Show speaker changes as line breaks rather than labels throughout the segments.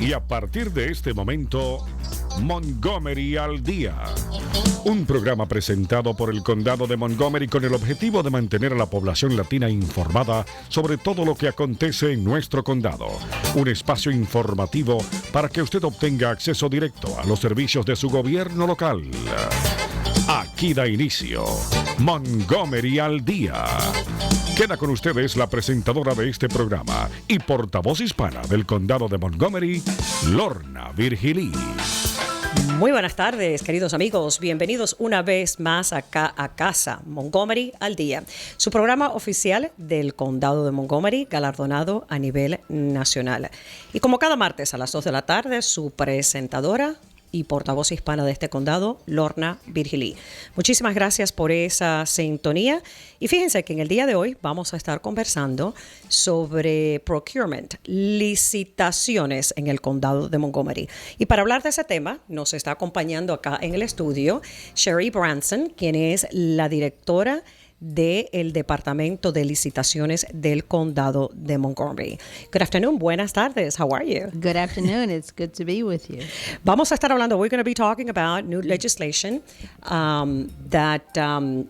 Y a partir de este momento, Montgomery al Día. Un programa presentado por el Condado de Montgomery con el objetivo de mantener a la población latina informada sobre todo lo que acontece en nuestro condado. Un espacio informativo para que usted obtenga acceso directo a los servicios de su gobierno local. Aquí da inicio Montgomery al Día. Queda con ustedes la presentadora de este programa y portavoz hispana del condado de Montgomery, Lorna Virgilí.
Muy buenas tardes, queridos amigos. Bienvenidos una vez más acá a casa, Montgomery al Día, su programa oficial del condado de Montgomery, galardonado a nivel nacional. Y como cada martes a las 2 de la tarde, su presentadora y portavoz hispana de este condado, Lorna Virgilí. Muchísimas gracias por esa sintonía. Y fíjense que en el día de hoy vamos a estar conversando sobre procurement, licitaciones en el condado de Montgomery. Y para hablar de ese tema, nos está acompañando acá en el estudio Sherry Branson, quien es la directora del Departamento de Licitaciones del Condado de Montgomery. Good afternoon. Buenas tardes. How are you?
Good afternoon. It's good to be with you.
Vamos a estar hablando, we're going to be talking about new legislation that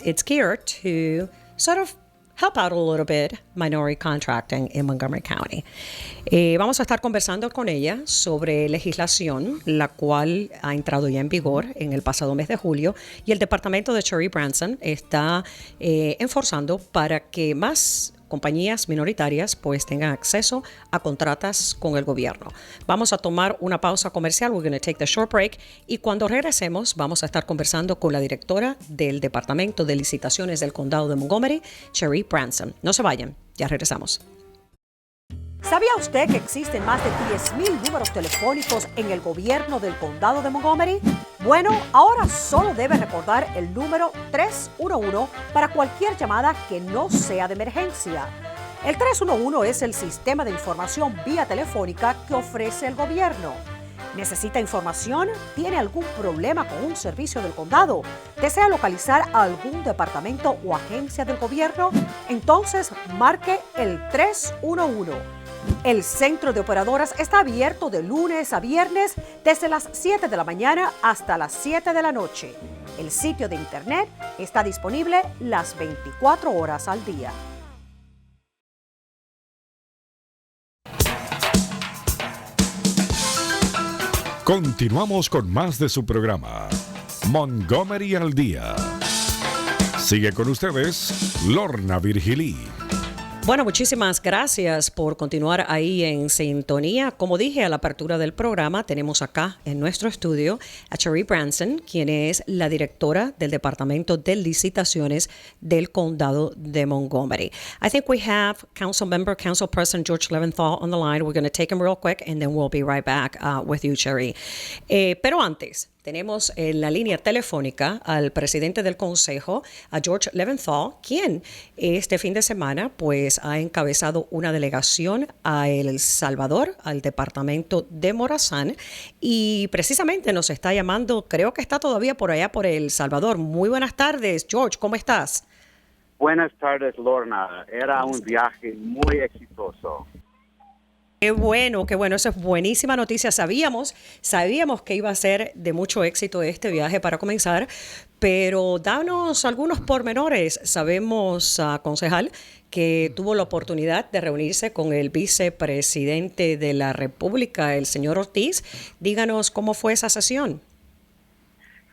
it's geared to sort of help out a little bit minority contracting in Montgomery County. Vamos a estar conversando con ella sobre legislación, la cual ha entrado ya en vigor en el pasado mes de julio, y el departamento de Sherry Branson está enforzando para que más compañías minoritarias pues tengan acceso a contratas con el gobierno. Vamos a tomar una pausa comercial. We're going to take the short break. Y cuando regresemos vamos a estar conversando con la directora del Departamento de Licitaciones del Condado de Montgomery, Sherry Branson. No se vayan, ya regresamos. ¿Sabía usted que existen más de 10,000 números telefónicos en el gobierno del condado de Montgomery? Bueno, ahora solo debe recordar el número 311 para cualquier llamada que no sea de emergencia. El 311 es el sistema de información vía telefónica que ofrece el gobierno. ¿Necesita información? ¿Tiene algún problema con un servicio del condado? ¿Desea localizar a algún departamento o agencia del gobierno? Entonces marque el 311. El centro de operadoras está abierto de lunes a viernes desde las 7 de la mañana hasta las 7 de la noche. El sitio de internet está disponible las 24 horas al día.
Continuamos con más de su programa, Montgomery al Día. Sigue con ustedes, Lorna Virgilí.
Bueno, muchísimas gracias por continuar ahí en sintonía. Como dije a la apertura del programa, tenemos acá en nuestro estudio a Sherry Branson, quien es la directora del Departamento de Licitaciones del Condado de Montgomery. I think we have Council President George Leventhal on the line. We're going to take him real quick and then we'll be right back with you, Sherry. Pero antes, tenemos en la línea telefónica al presidente del Consejo, a George Leventhal, quien este fin de semana pues ha encabezado una delegación a El Salvador, al departamento de Morazán, y precisamente nos está llamando, creo que está todavía por allá por El Salvador. Muy buenas tardes, George, ¿cómo estás?
Buenas tardes, Lorna. Era un viaje muy exitoso.
Qué bueno, eso es buenísima noticia. Sabíamos que iba a ser de mucho éxito este viaje para comenzar, pero danos algunos pormenores. Sabemos, concejal, que tuvo la oportunidad de reunirse con el vicepresidente de la República, el señor Ortiz. Díganos cómo fue esa sesión.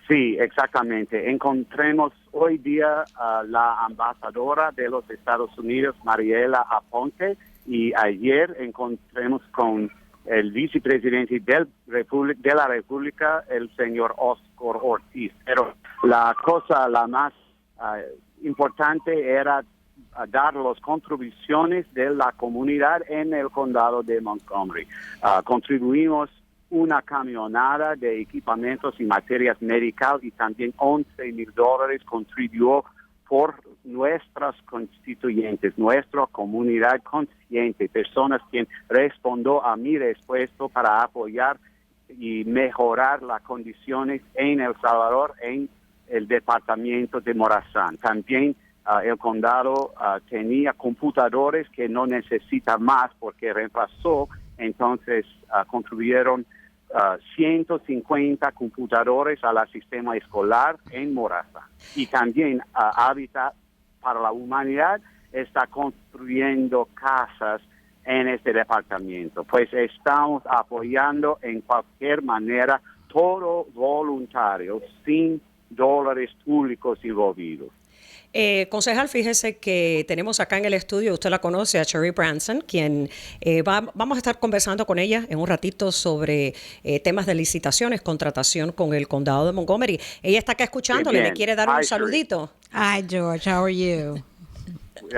Sí, exactamente. Encontremos hoy día a la ambasadora de los Estados Unidos, Mariela Aponte, y ayer encontremos con el vicepresidente de la República, el señor Oscar Ortiz. Pero la más importante era dar las contribuciones de la comunidad en el condado de Montgomery. Contribuimos una camionada de equipamientos y materias médicas y también $11,000 contribuyó por nuestros constituyentes, nuestra comunidad consciente, personas que respondió a mi respuesta para apoyar y mejorar las condiciones en El Salvador, en el departamento de Morazán. También el condado tenía computadores que no necesita más porque reemplazó entonces contribuyeron 150 computadores al sistema escolar en Morazán. Y también Hábitat para la Humanidad está construyendo casas en este departamento. Pues estamos apoyando en cualquier manera, todo voluntario, sin dólares públicos envolvidos.
Concejal, fíjese que tenemos acá en el estudio, usted la conoce, a Cherie Branson, quien vamos a estar conversando con ella en un ratito sobre temas de licitaciones, contratación con el condado de Montgomery. Ella está acá escuchándole, le quiere dar un saludito.
Hi, George. How are you?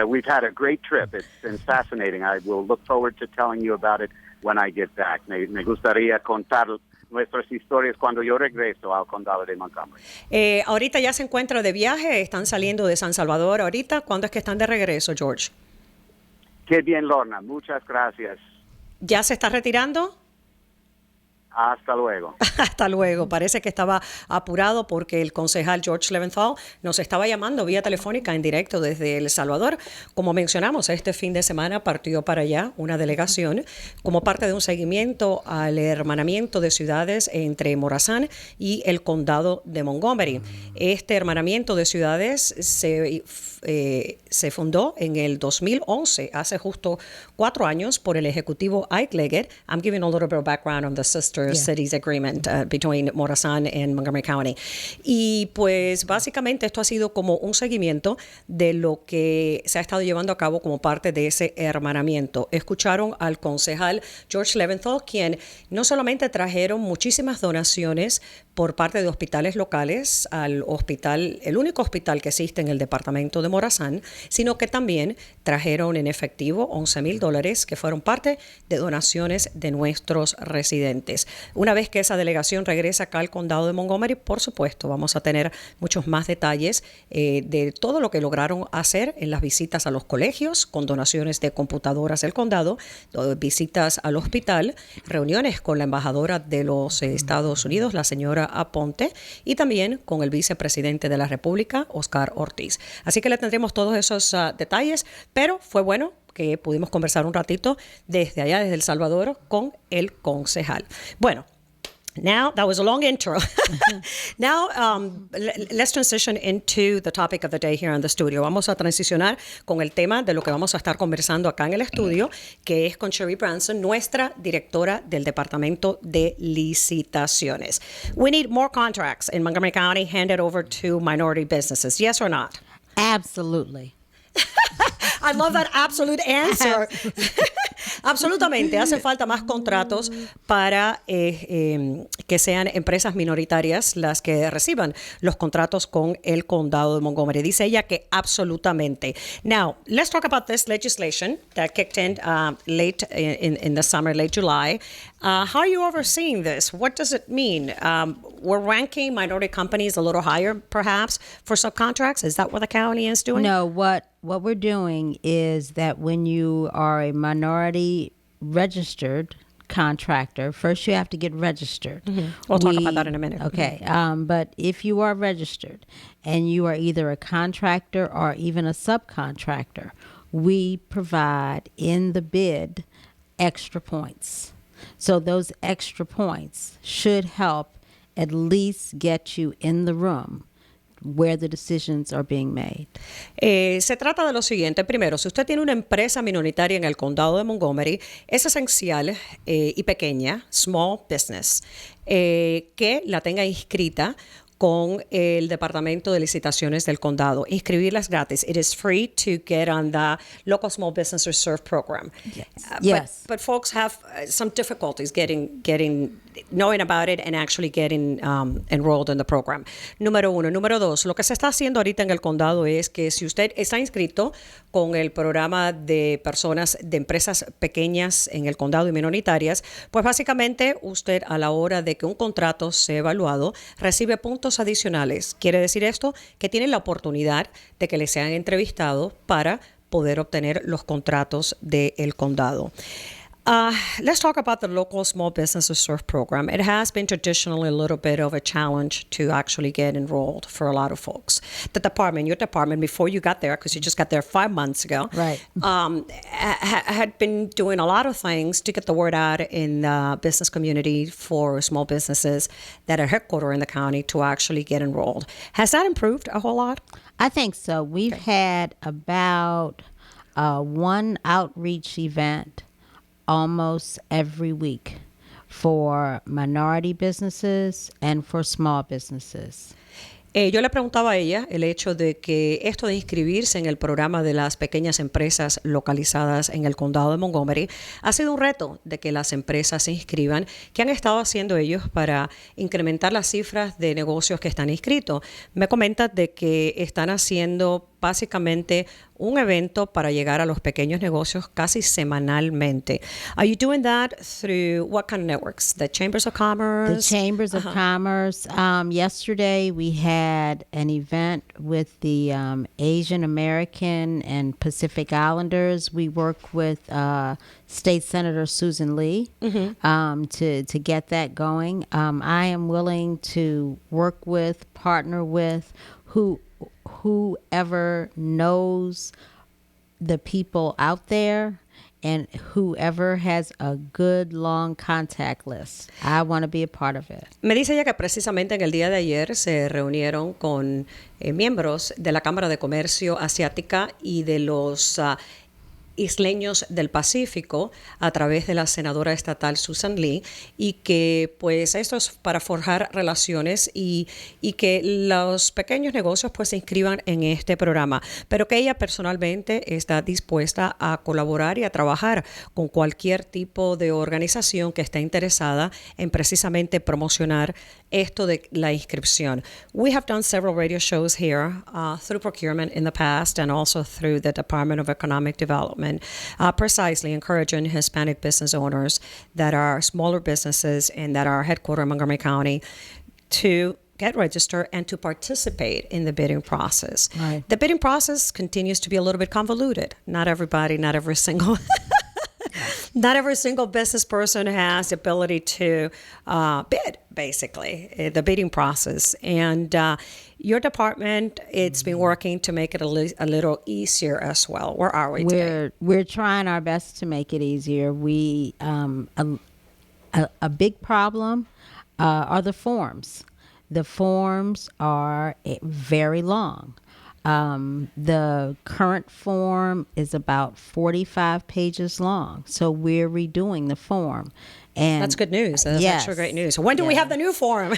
We've had a great trip. It's been fascinating. I will look forward to telling you about it when I get back. Me gustaría contar nuestras historias cuando yo regreso al condado de Montgomery.
Ahorita ya se encuentra de viaje, están saliendo de San Salvador ahorita. ¿Cuándo es que están de regreso, George?
Qué bien, Lorna. Muchas gracias.
¿Ya se está retirando?
Hasta luego.
Hasta luego. Parece que estaba apurado porque el concejal George Leventhal nos estaba llamando vía telefónica en directo desde El Salvador. Como mencionamos, este fin de semana partió para allá una delegación como parte de un seguimiento al hermanamiento de ciudades entre Morazán y el condado de Montgomery. Este hermanamiento de ciudades se fundó en el 2011, hace justo 4 años, por el ejecutivo Ike Leggett. I'm giving a little bit of background on the sister cities agreement between Morazán and Montgomery County. Y pues básicamente esto ha sido como un seguimiento de lo que se ha estado llevando a cabo como parte de ese hermanamiento. Escucharon al concejal George Leventhal, quien no solamente trajeron muchísimas donaciones por parte de hospitales locales al hospital, el único hospital que existe en el departamento de Morazán, sino que también trajeron en efectivo $11,000 que fueron parte de donaciones de nuestros residentes. Una vez que esa delegación regresa acá al condado de Montgomery, por supuesto, vamos a tener muchos más detalles de todo lo que lograron hacer en las visitas a los colegios, con donaciones de computadoras del condado, visitas al hospital, reuniones con la embajadora de los Estados Unidos, la señora Aponte, y también con el vicepresidente de la República, Oscar Ortiz. Así que le tendremos todos esos detalles, pero fue bueno que pudimos conversar un ratito desde allá, desde El Salvador, con el concejal. Bueno, now, that was a long intro. Now, let's transition into the topic of the day here in the studio. Vamos a transicionar con el tema de lo que vamos a estar conversando acá en el estudio, que es con Cherie Branson, nuestra directora del Departamento de Licitaciones. We need more contracts in Montgomery County handed over to minority businesses. Yes or not?
Absolutely.
I love that absolute answer. Absolutamente, hacen falta más contratos para que sean empresas minoritarias las que reciban los contratos con el condado de Montgomery. Dice ella que absolutamente. Now, let's talk about this legislation that kicked in late in the summer, late July. How are you overseeing this? What does it mean? We're ranking minority companies a little higher, perhaps, for subcontracts. Is that what the county is doing?
No, what we're doing is that when you are a minority registered contractor, first you have to get registered.
Mm-hmm. We'll talk about that in a minute.
Okay, but if you are registered and you are either a contractor or even a subcontractor, we provide in the bid extra points. So those extra points should help at least get you in the room where the decisions are being made.
Se trata de lo siguiente. Primero, si usted tiene una empresa minoritaria en el condado de Montgomery, es esencial y pequeña, small business, que la tenga inscrita con el Departamento de Licitaciones del Condado. Inscribirlas gratis. It is free to get on the local small businesses serve program.
Yes. Yes.
But folks have some difficulties knowing about it and actually getting enrolled in the program. Número uno. Número dos, lo que se está haciendo ahorita en el condado es que si usted está inscrito con el programa de personas, de empresas pequeñas en el condado y minoritarias, pues básicamente usted a la hora de que un contrato sea evaluado, recibe puntos adicionales. Quiere decir esto que tienen la oportunidad de que le sean entrevistados para poder obtener los contratos del condado. Let's talk about the local small businesses SURF program. It has been traditionally a little bit of a challenge to actually get enrolled for a lot of folks. Your department, before you got there, because you just got there 5 months ago,
Right.
Had been doing a lot of things to get the word out in the business community for small businesses that are headquartered in the county to actually get enrolled. Has that improved a whole lot?
I think so. We've had about one outreach event almost every week for minority businesses and for small businesses.
Yo le preguntaba a ella el hecho de que esto de inscribirse en el programa de las pequeñas empresas localizadas en el condado de Montgomery ha sido un reto de que las empresas se inscriban. ¿Qué han estado haciendo ellos para incrementar las cifras de negocios que están inscritos? Me comenta de que están haciendo básicamente un evento para llegar a los pequeños negocios casi semanalmente. Are you doing that through what kind of networks? The Chambers of Commerce?
The Chambers of Commerce. Yesterday we had an event with the Asian American and Pacific Islanders. We work with State Senator Susan Lee to get that going. I am willing to work with, partner with whoever knows the people out there and whoever has a good long contact list. I want to be a part of it.
Me dice ella que precisamente en el día de ayer se reunieron con miembros de la Cámara de Comercio Asiática y de los isleños del Pacífico a través de la senadora estatal Susan Lee, y que pues esto es para forjar relaciones y que los pequeños negocios pues se inscriban en este programa, pero que ella personalmente está dispuesta a colaborar y a trabajar con cualquier tipo de organización que esté interesada en precisamente promocionar esto de la inscripción. We have done several radio shows here through procurement in the past and also through the Department of Economic Development, precisely encouraging Hispanic business owners that are smaller businesses and that are headquartered in Montgomery County to get registered and to participate in the bidding process.
Right.
The bidding process continues to be a little bit convoluted. Not every single not every single business person has the ability to bid, basically, the bidding process. And your department, it's been working to make it a little easier as well. Where are we today?
We're trying our best to make it easier. We a big problem are the forms. The forms are very long. The current form is about 45 pages long, so we're redoing the form. And
that's good news. That's
yes,
actually great news. When do we have the new form?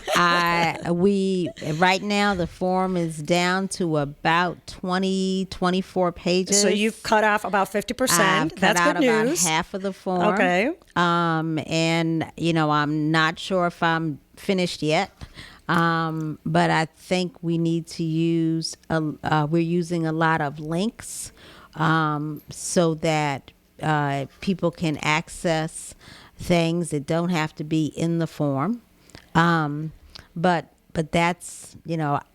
We right now the form is down to about 24 pages.
So you've cut off about 50%.
I've cut
That's
out
good
about
news.
half of the form.
Okay.
And I'm not sure if I'm finished yet. But I think we need to use, we're using a lot of links so that people can access things that don't have to be in the form. But that's,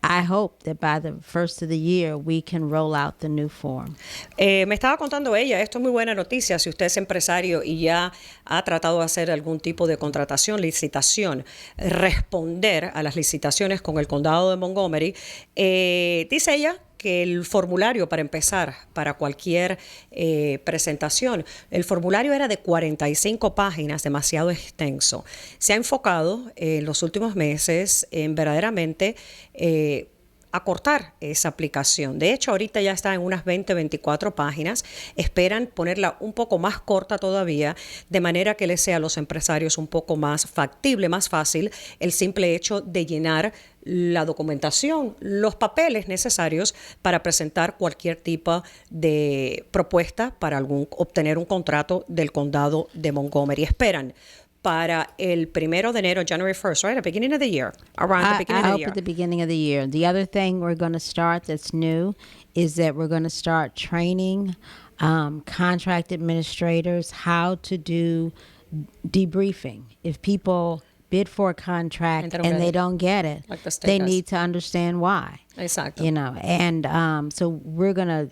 I hope that by the first of the year we can roll out the new form.
Me estaba contando ella, esto es muy buena noticia si usted es empresario y ya ha tratado de hacer algún tipo de contratación, licitación, responder a las licitaciones con el condado de Montgomery. Dice ella que el formulario para empezar, para cualquier presentación, el formulario era de 45 páginas, demasiado extenso. Se ha enfocado en los últimos meses en verdaderamente acortar esa aplicación. De hecho, ahorita ya está en unas 24 páginas. Esperan ponerla un poco más corta todavía, de manera que les sea a los empresarios un poco más factible, más fácil el simple hecho de llenar la documentación, los papeles necesarios para presentar cualquier tipo de propuesta para obtener un contrato del condado de Montgomery. Esperan para el 1 de enero, January 1st, right? At the beginning of the year. Around the beginning
I
of the
hope
year.
at the beginning of the year. The other thing we're going to start that's new is that we're going to start training contract administrators how to do debriefing. If people bid for a contract and they don't get it,
Like the state
they
does.
need to understand why.
Exacto.
And so we're going to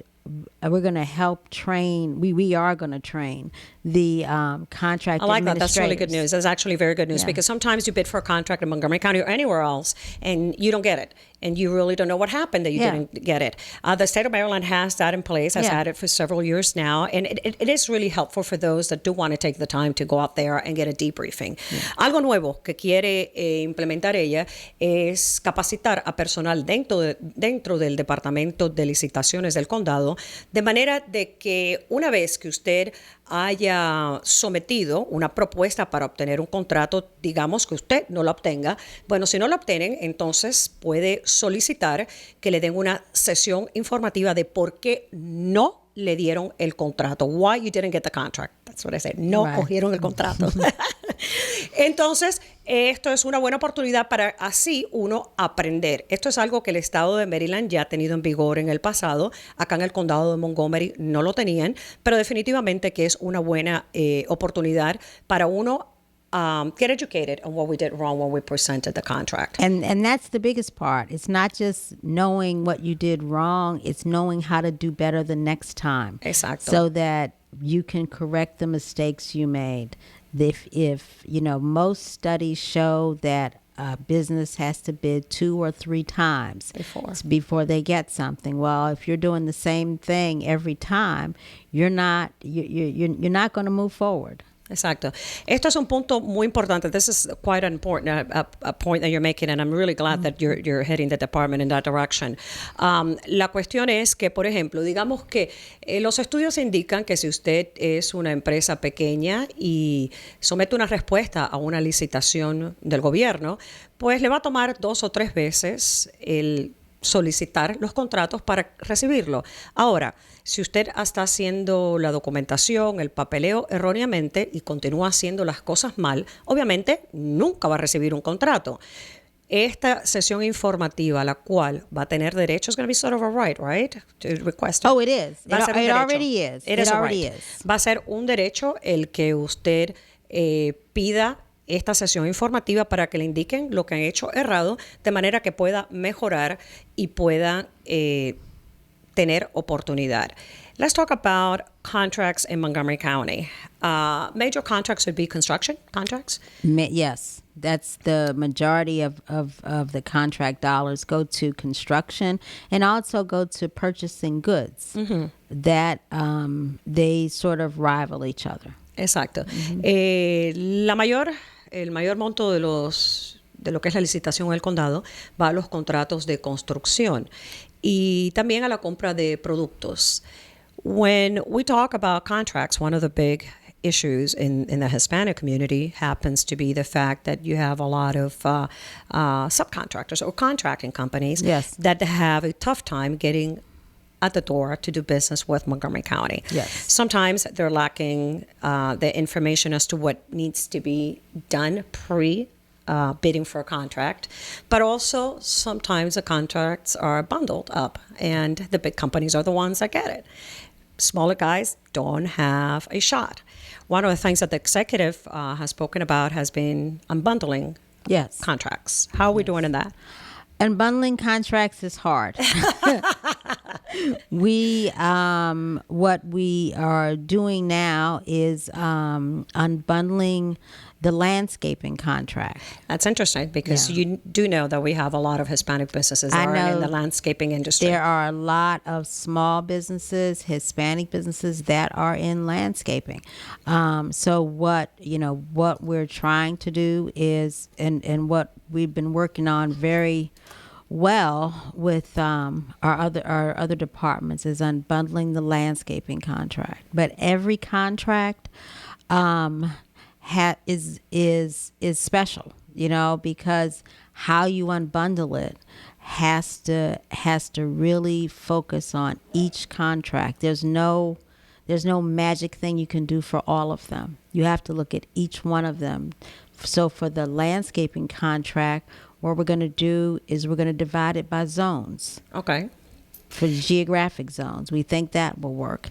we're going to help train. We are going to train the contract.
I like that. That's really good
administrators.
news. That's actually very good news
Yeah.
because sometimes you bid for a contract in Montgomery County or anywhere else and you don't get it. And you really don't know what happened that you
Yeah.
didn't get it. The state of Maryland has that in place, has
Yeah.
had it for several years now. And it is really helpful for those that do want to take the time to go out there and get a debriefing. Algo nuevo que quiere implementar ella es capacitar a personal dentro del Departamento de Licitaciones del Condado, de manera de que una vez que usted haya sometido una propuesta para obtener un contrato, digamos que usted no la obtenga, bueno, si no la obtienen, entonces puede solicitar que le den una sesión informativa de por qué no le dieron el contrato. Why you didn't get the contract. That's what I said. No
Right.
cogieron el contrato. Entonces, esto es una buena oportunidad para así uno aprender. Esto es algo que el estado de Maryland ya ha tenido en vigor en el pasado. Acá en el condado de Montgomery no lo tenían, pero definitivamente que es una buena oportunidad para uno get educated on what we did wrong when we presented the contract.
And that's the biggest part. It's not just knowing what you did wrong, it's knowing how to do better the next time.
Exacto.
So that you can correct the mistakes you made. If you know, most studies show that a business has to bid 2 or 3 times before they get something. Well, if you're doing the same thing every time, you're not going to move forward.
Exacto. Esto es un punto muy importante. This is quite an important a point that you're making, and I'm really glad that you're heading the department in that direction. La cuestión es que, por ejemplo, digamos que los estudios indican que si usted es una empresa pequeña y somete una respuesta a una licitación del gobierno, pues le va a tomar 2 o 3 veces el solicitar los contratos para recibirlo. Ahora, si usted está haciendo la documentación, el papeleo erróneamente y continúa haciendo las cosas mal, obviamente nunca va a recibir un contrato. Esta sesión informativa, la cual va a tener derecho, is going to be sort of a right? To request it.
Oh, it is.
Va a ser un
It
derecho.
already is.
It
It
is a
already
right.
is.
Va a ser un derecho el que usted pida esta sesión informativa para que le indiquen lo que han hecho errado, de manera que pueda mejorar y pueda tener oportunidad. Let's talk about contracts in Montgomery County. Major contracts would be construction contracts.
Yes, that's the majority of the contract dollars go to construction and also go to purchasing goods that they sort of rival each other.
Exacto. El mayor monto de lo que es la licitación en el condado va a los contratos de construcción y también a la compra de productos. When we talk about contracts, one of the big issues in the Hispanic community happens to be the fact that you have a lot of subcontractors or contracting companies
Yes.
that have a tough time getting at the door to do business with Montgomery County.
Yes.
Sometimes they're lacking the information as to what needs to be done bidding for a contract, but also sometimes the contracts are bundled up and the big companies are the ones that get it. Smaller guys don't have a shot. One of the things that the executive has spoken about has been unbundling
Yes.
contracts. How are we doing in that?
Unbundling contracts is hard. What we are doing now is unbundling the landscaping contract.
That's interesting because
Yeah.
you do know that we have a lot of Hispanic businesses
I
that are in
know
the landscaping industry.
There are a lot of small businesses, Hispanic businesses that are in landscaping. So what we're trying to do is, and what we've been working on very well with our other departments, is unbundling the landscaping contract. But every contract is special, because how you unbundle it has to really focus on each contract. There's no magic thing you can do for all of them. You have to look at each one of them. So for the landscaping contract, what we're going to do is we're going to divide it by zones.
Okay.
For geographic zones. We think that will work.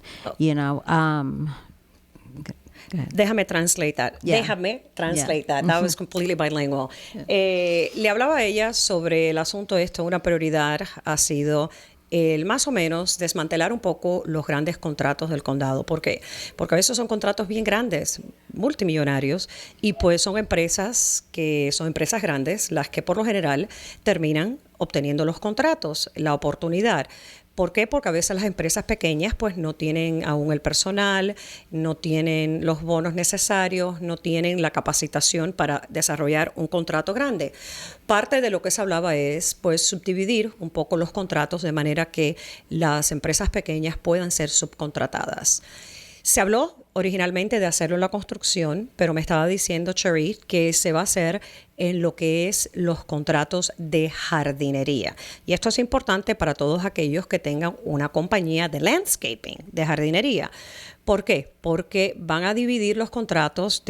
Déjame translate that.
Yeah.
Déjame translate that. That was completely bilingual. Le hablaba a ella sobre el asunto esto. Una prioridad ha sido el más o menos desmantelar un poco los grandes contratos del condado. ¿Por qué? Porque a veces son contratos bien grandes, multimillonarios, y pues son empresas grandes las que por lo general terminan obteniendo los contratos, la oportunidad. ¿Por qué? Porque a veces las empresas pequeñas pues no tienen aún el personal, no tienen los bonos necesarios, no tienen la capacitación para desarrollar un contrato grande. Parte de lo que se hablaba es pues subdividir un poco los contratos de manera que las empresas pequeñas puedan ser subcontratadas. Se habló originalmente de hacerlo en la construcción, pero me estaba diciendo Charit que se va a hacer en lo que es los contratos de jardinería. Y esto es importante para todos aquellos que tengan una compañía de landscaping, de jardinería. ¿Por qué? Porque van a dividir los contratos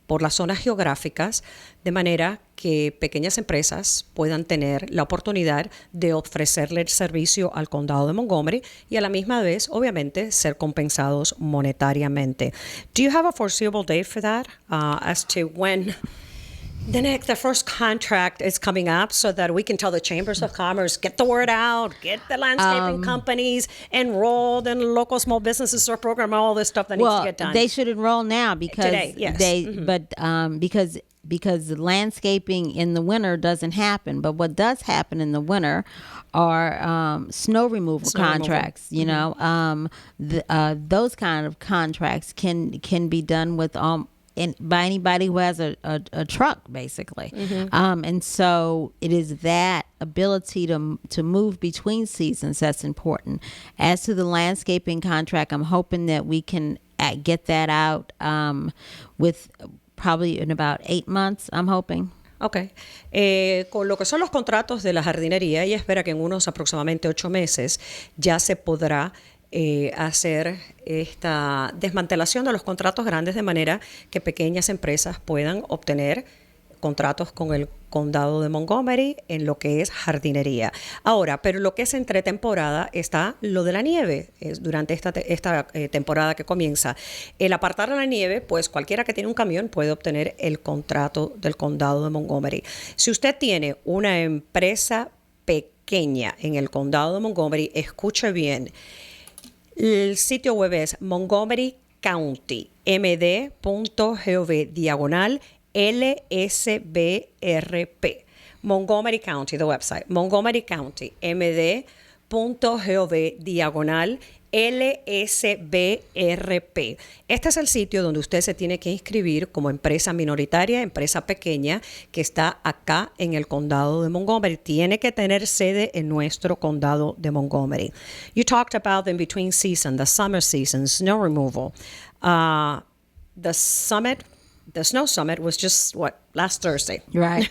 por las zonas geográficas de manera que pequeñas empresas puedan tener la oportunidad de ofrecerle el servicio al condado de Montgomery y a la misma vez, obviamente, ser compensados monetariamente. Do you have a foreseeable date for that as to when the first contract is coming up so that we can tell the chambers of commerce, get the word out, get the landscaping companies enrolled in local small businesses store program, all this stuff that needs to get done?
They should enroll now because
Today, yes.
Because the landscaping in the winter doesn't happen. But what does happen in the winter are snow removal contracts. You know, those kind of contracts can be done with by anybody who has a truck, basically. And so it is that ability to move between seasons that's important. As to the landscaping contract, I'm hoping that we can get that out with probably in about 8 months, I'm hoping.
Ok. Con lo que son los contratos de la jardinería, ella espera que en unos aproximadamente 8 meses ya se podrá hacer esta desmantelación de los contratos grandes de manera que pequeñas empresas puedan obtener contratos con el condado de Montgomery en lo que es jardinería. Ahora, pero lo que es entre temporada está lo de la nieve. Durante esta temporada que comienza, el apartar la nieve, pues cualquiera que tiene un camión puede obtener el contrato del condado de Montgomery. Si usted tiene una empresa pequeña en el condado de Montgomery, escuche bien. El sitio web es Montgomery County, md.gov/LSBRP. Montgomery County, the website, Montgomery County, md.gov/LSBRP. Este es el sitio donde usted se tiene que inscribir como empresa minoritaria, empresa pequeña que está acá en el condado de Montgomery. Tiene que tener sede en nuestro condado de Montgomery. You talked about the in-between season, the summer season, snow removal. The snow summit was just, last Thursday.
Right.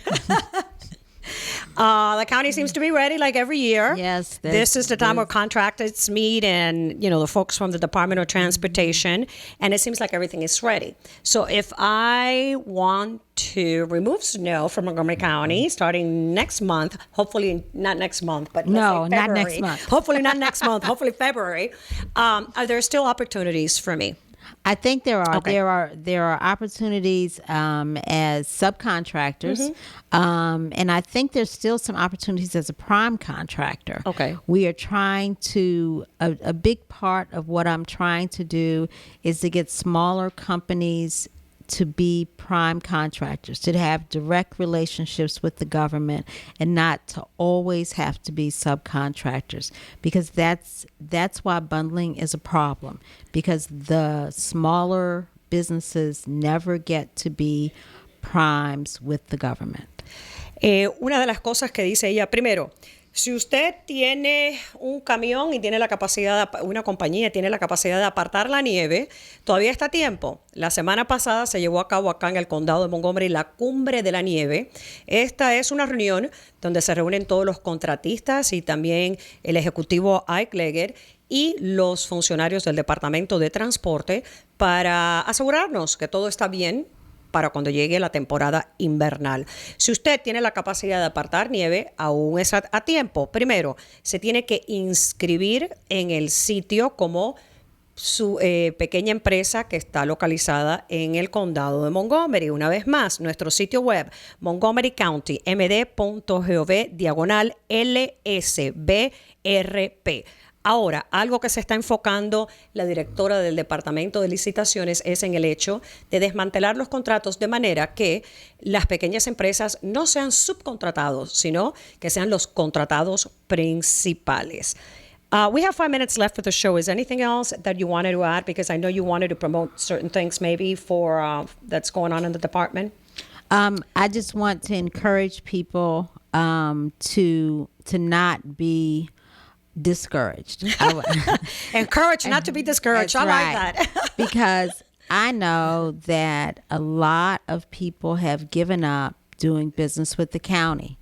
The county seems to be ready like every year.
Yes.
This is the time where contractors meet and, the folks from the Department of Transportation, and it seems like everything is ready. So if I want to remove snow from Montgomery County starting next month, hopefully not next month, but
no,
not
next month.
Hopefully not next month, hopefully February. Are there still opportunities for me?
I think there are.
Okay.
There are opportunities as subcontractors, and I think there's still some opportunities as a prime contractor.
Okay.
We are trying to. A big part of what I'm trying to do is to get smaller companies to be prime contractors, to have direct relationships with the government and not to always have to be subcontractors, because that's why bundling is a problem, because the smaller businesses never get to be primes with the government.
Una de las cosas que dice ella, primero, si usted tiene un camión y tiene la capacidad, una compañía tiene la capacidad de apartar la nieve, todavía está a tiempo. La semana pasada se llevó a cabo acá en el condado de Montgomery la Cumbre de la Nieve. Esta es una reunión donde se reúnen todos los contratistas y también el ejecutivo Ike Leggett y los funcionarios del Departamento de Transporte para asegurarnos que todo está bien para cuando llegue la temporada invernal. Si usted tiene la capacidad de apartar nieve, aún es a tiempo. Primero, se tiene que inscribir en el sitio como su pequeña empresa que está localizada en el condado de Montgomery. Una vez más, nuestro sitio web, Montgomery County, md.gov/LSBRP. Ahora, algo que se está enfocando la directora del Departamento de Licitaciones es en el hecho de desmantelar los contratos de manera que las pequeñas empresas no sean subcontratados, sino que sean los contratados principales. We have 5 minutes left for the show. Is there anything else that you wanted to add? Because I know you wanted to promote certain things maybe for that's going on in the department.
I just want to encourage people to not be discouraged.
Encourage, not to be discouraged.
That's
I like
right.
that.
Because I know that a lot of people have given up doing business with the county.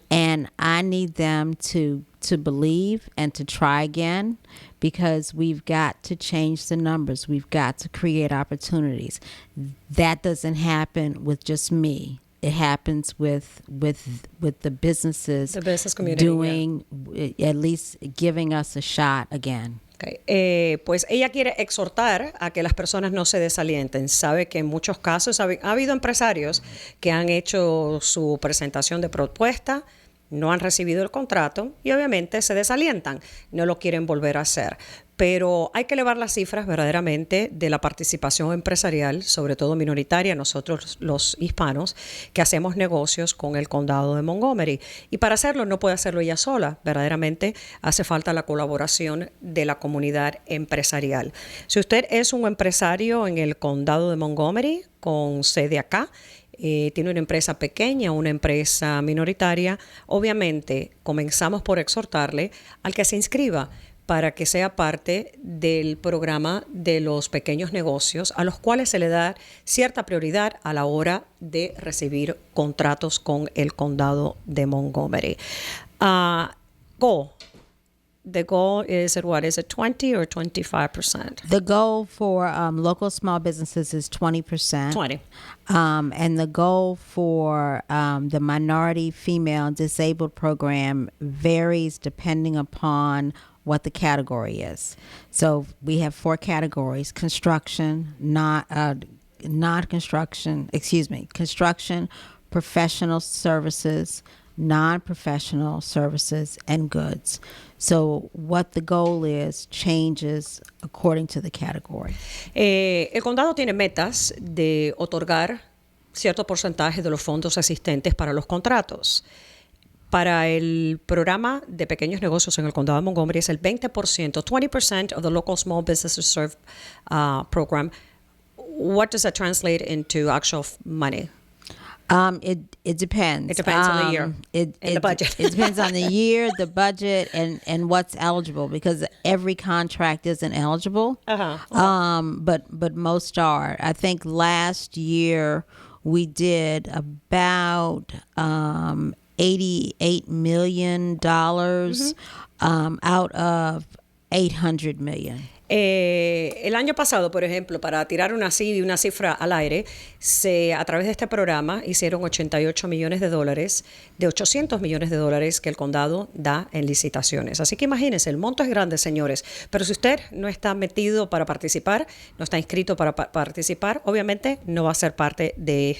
And I need them to believe and to try again, because we've got to change the numbers. We've got to create opportunities. That doesn't happen with just me. It happens with the businesses,
The business community,
doing, at least giving us a shot again.
Okay. Pues ella quiere exhortar a que las personas no se desalienten. Sabe que en muchos casos ha habido empresarios que han hecho su presentación de propuesta, no han recibido el contrato y obviamente se desalientan, no lo quieren volver a hacer. Pero hay que elevar las cifras verdaderamente de la participación empresarial, sobre todo minoritaria, nosotros los hispanos, que hacemos negocios con el condado de Montgomery. Y para hacerlo no puede hacerlo ella sola, verdaderamente hace falta la colaboración de la comunidad empresarial. Si usted es un empresario en el condado de Montgomery, con sede acá, tiene una empresa pequeña, una empresa minoritaria, obviamente comenzamos por exhortarle al que se inscriba para que sea parte del programa de los pequeños negocios, a los cuales se le da cierta prioridad a la hora de recibir contratos con el condado de Montgomery. Goal. The goal is at what? Is it 20 or 25%?
The goal for local small businesses is 20%.
20.
And the goal for the minority female disabled program varies depending upon what the category is. So we have 4 categories: construction, construction, professional services, non-professional services, and goods. So what the goal is changes according to the category.
El condado tiene metas de otorgar cierto porcentaje de los fondos existentes para los contratos. Para el programa de pequeños negocios en el condado de Montgomery es el 20%, 20% of the local small businesses served program. What does that translate into actual money?
It depends.
It depends on the year and the budget.
It depends on the year, the budget, and what's eligible, because every contract isn't eligible. But most are. I think last year we did about $88 million out of $800 million.
El año pasado, por ejemplo, para tirar una cifra al aire, a través de este programa hicieron $88 millones de 800 millones de dólares que el condado da en licitaciones. Así que imagínense, el monto es grande, señores. Pero si usted no está metido para participar, no está inscrito para participar, obviamente no va a ser parte de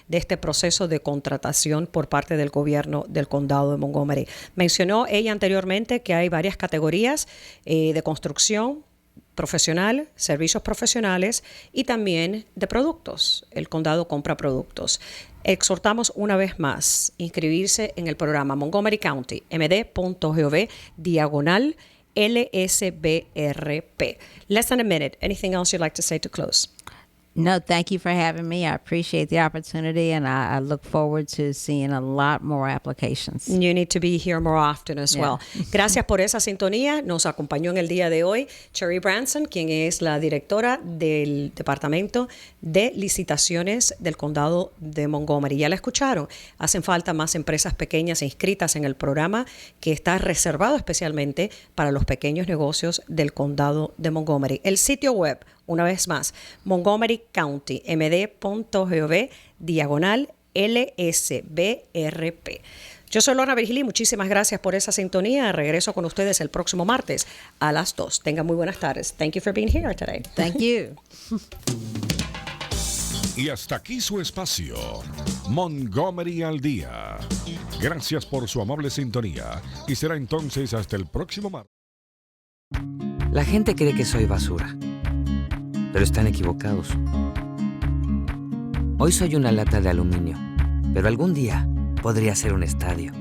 este proceso de contratación por parte del gobierno del condado de Montgomery. Mencionó ella anteriormente que hay varias categorías de construcción profesional, servicios profesionales y también de productos. El condado compra productos. Exhortamos una vez más inscribirse en el programa Montgomery County, md.gov/LSBRP. Less than a minute. Anything else you'd like to say to close?
No, thank you for having me. I appreciate the opportunity, and I look forward to seeing a lot more applications.
You need to be here more often as well. Gracias por esa sintonía. Nos acompañó en el día de hoy Cherry Branson, quien es la directora del Departamento de Licitaciones del Condado de Montgomery. Ya la escucharon. Hacen falta más empresas pequeñas inscritas en el programa que está reservado especialmente para los pequeños negocios del Condado de Montgomery. El sitio web, una vez más, Montgomery County, md.gov/LSBRP. Yo soy Lorna Virgili, muchísimas gracias por esa sintonía. Regreso con ustedes el próximo martes a las 2. Tengan muy buenas tardes. Thank you for being here today.
Thank you.
Y hasta aquí su espacio, Montgomery al Día. Gracias por su amable sintonía y será entonces hasta el próximo martes.
La gente cree que soy basura, pero están equivocados. Hoy soy una lata de aluminio, pero algún día podría ser un estadio.